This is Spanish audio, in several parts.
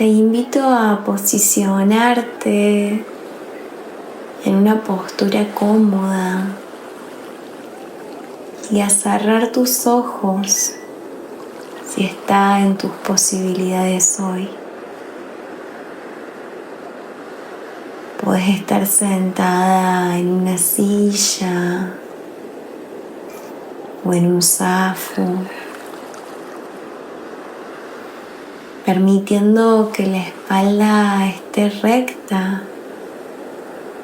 te invito a posicionarte en una postura cómoda y a cerrar tus ojos si está en tus posibilidades hoy. Puedes estar sentada en una silla o en un zafu, permitiendo que la espalda esté recta,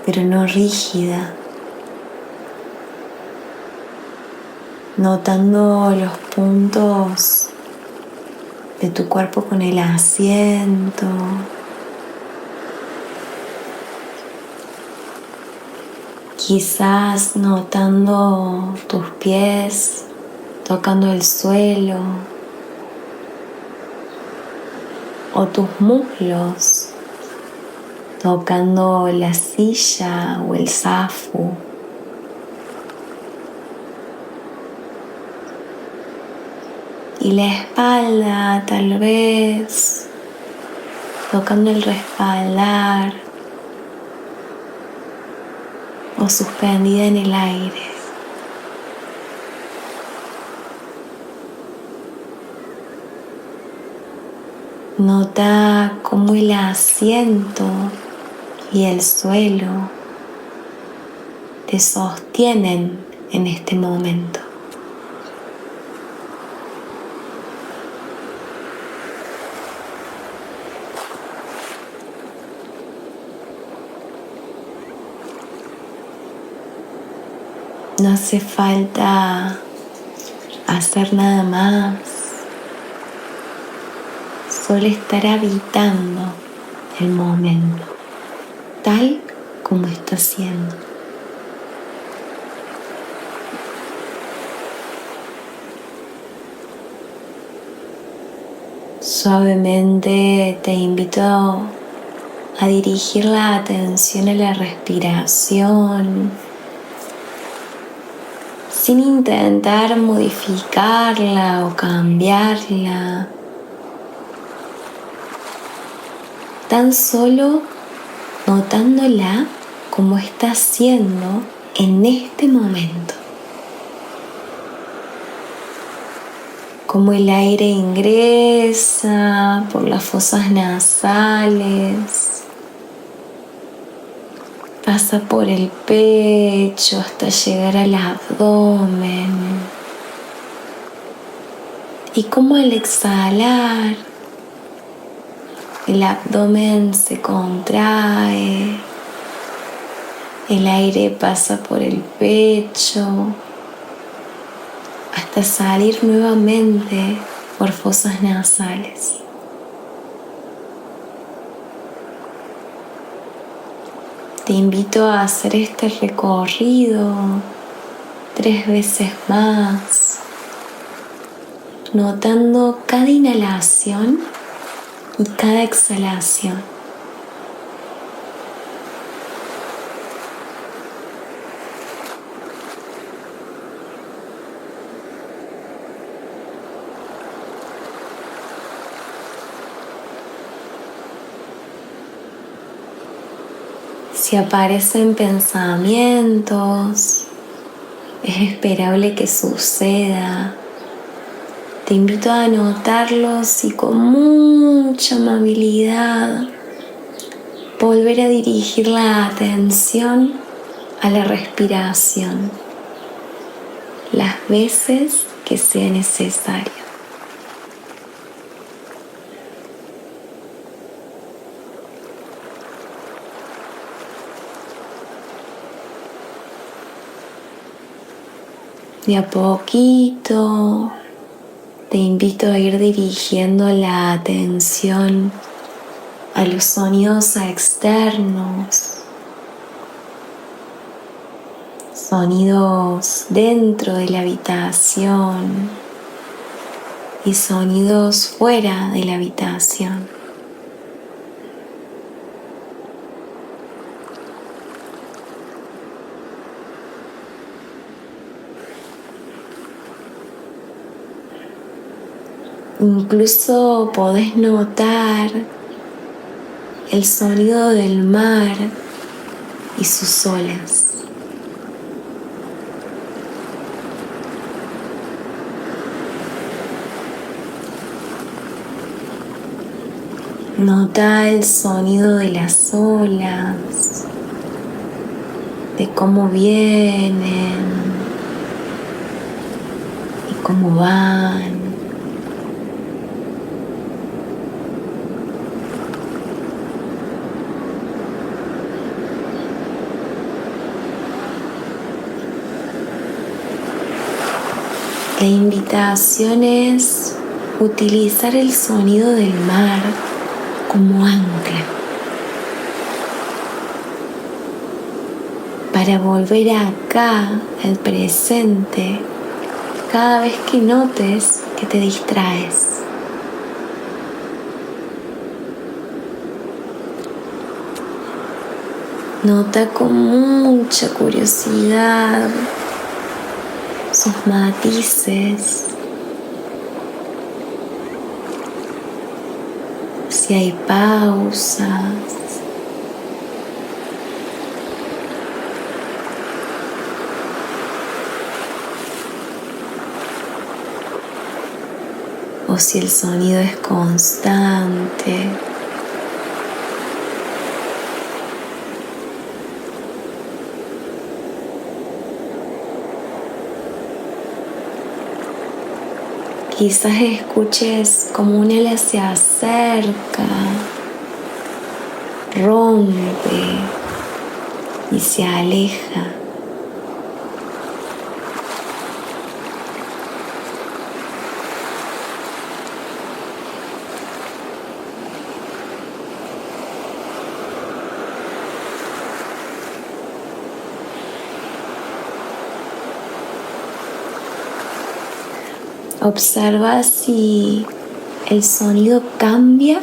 pero no rígida. Notando los puntos de tu cuerpo con el asiento. Quizás notando tus pies tocando el suelo o tus muslos tocando la silla o el zafu. Y la espalda tal vez tocando el respaldar o suspendida en el aire. Nota cómo el asiento y el suelo te sostienen en este momento. No hace falta hacer nada más, solo estar habitando el momento, tal como está siendo. Suavemente te invito a dirigir la atención a la respiración, sin intentar modificarla o cambiarla, tan solo notándola como está siendo en este momento. Como el aire ingresa por las fosas nasales, pasa por el pecho hasta llegar al abdomen. Y como al exhalar, el abdomen se contrae, el aire pasa por el pecho hasta salir nuevamente por fosas nasales. Te invito a hacer este recorrido 3 veces más, notando cada inhalación y cada exhalación. Si aparecen pensamientos, es esperable que suceda. Te invito a anotarlos y con mucha amabilidad volver a dirigir la atención a la respiración las veces que sea necesario. De a poquito te invito a ir dirigiendo la atención a los sonidos externos, sonidos dentro de la habitación y sonidos fuera de la habitación. Incluso podés notar el sonido del mar y sus olas. Nota el sonido de las olas, de cómo vienen y cómo van. La invitación es utilizar el sonido del mar como ancla para volver acá al presente cada vez que notes que te distraes. Nota con mucha curiosidad sus matices, si hay pausas, o si el sonido es constante. Quizás escuches como una ola se acerca, rompe y se aleja. Observa si el sonido cambia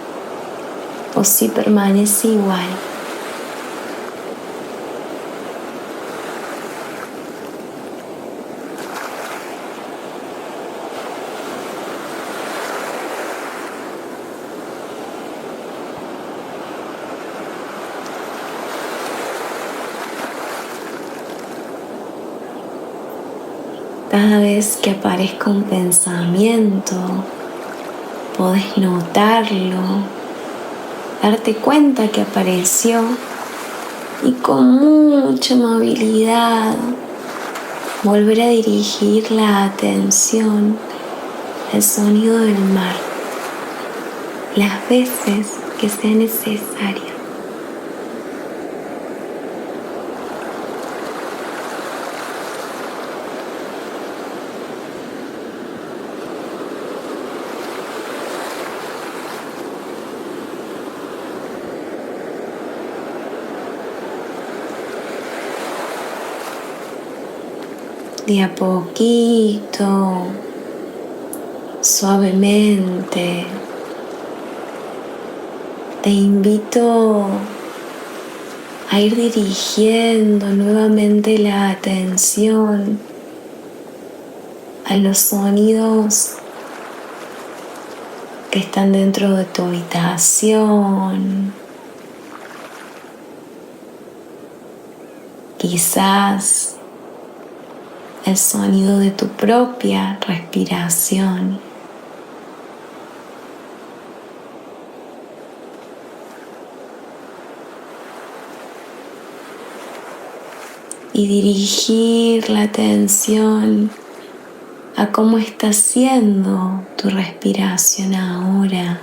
o si permanece igual. Cada vez que aparezca un pensamiento, podés notarlo, darte cuenta que apareció y con mucha amabilidad volver a dirigir la atención al sonido del mar las veces que sea necesario. De a poquito, suavemente, te invito a ir dirigiendo nuevamente la atención a los sonidos que están dentro de tu habitación. Quizás el sonido de tu propia respiración. Y dirigir la atención a cómo está siendo tu respiración ahora,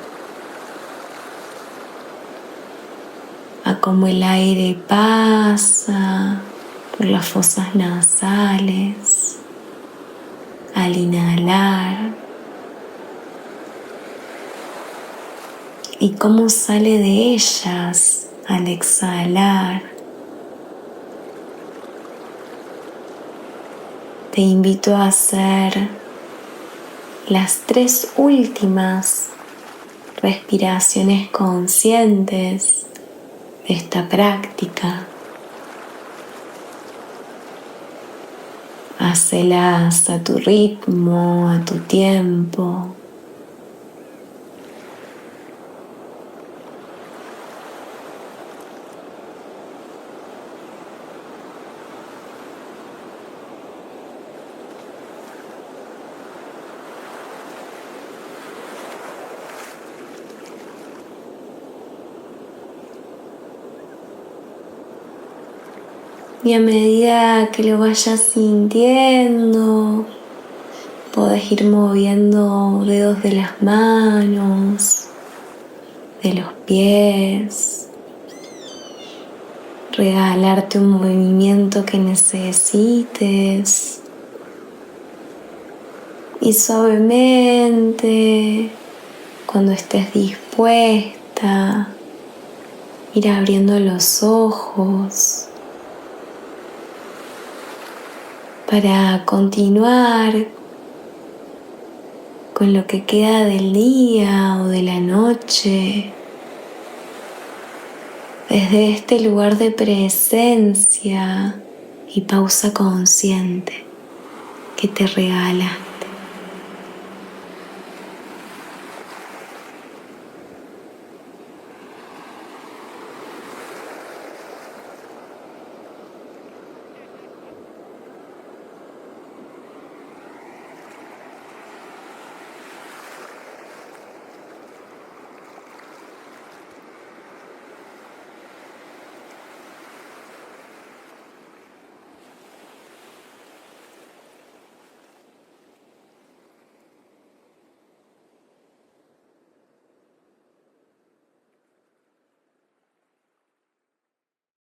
a cómo el aire pasa por las fosas nasales al inhalar y cómo sale de ellas al exhalar. Te invito a hacer las 3 últimas respiraciones conscientes de esta práctica. Hácelas a tu ritmo, a tu tiempo. Y a medida que lo vayas sintiendo, podés ir moviendo dedos de las manos, de los pies, regalarte un movimiento que necesites y suavemente, cuando estés dispuesta, ir abriendo los ojos para continuar con lo que queda del día o de la noche, desde este lugar de presencia y pausa consciente que te regala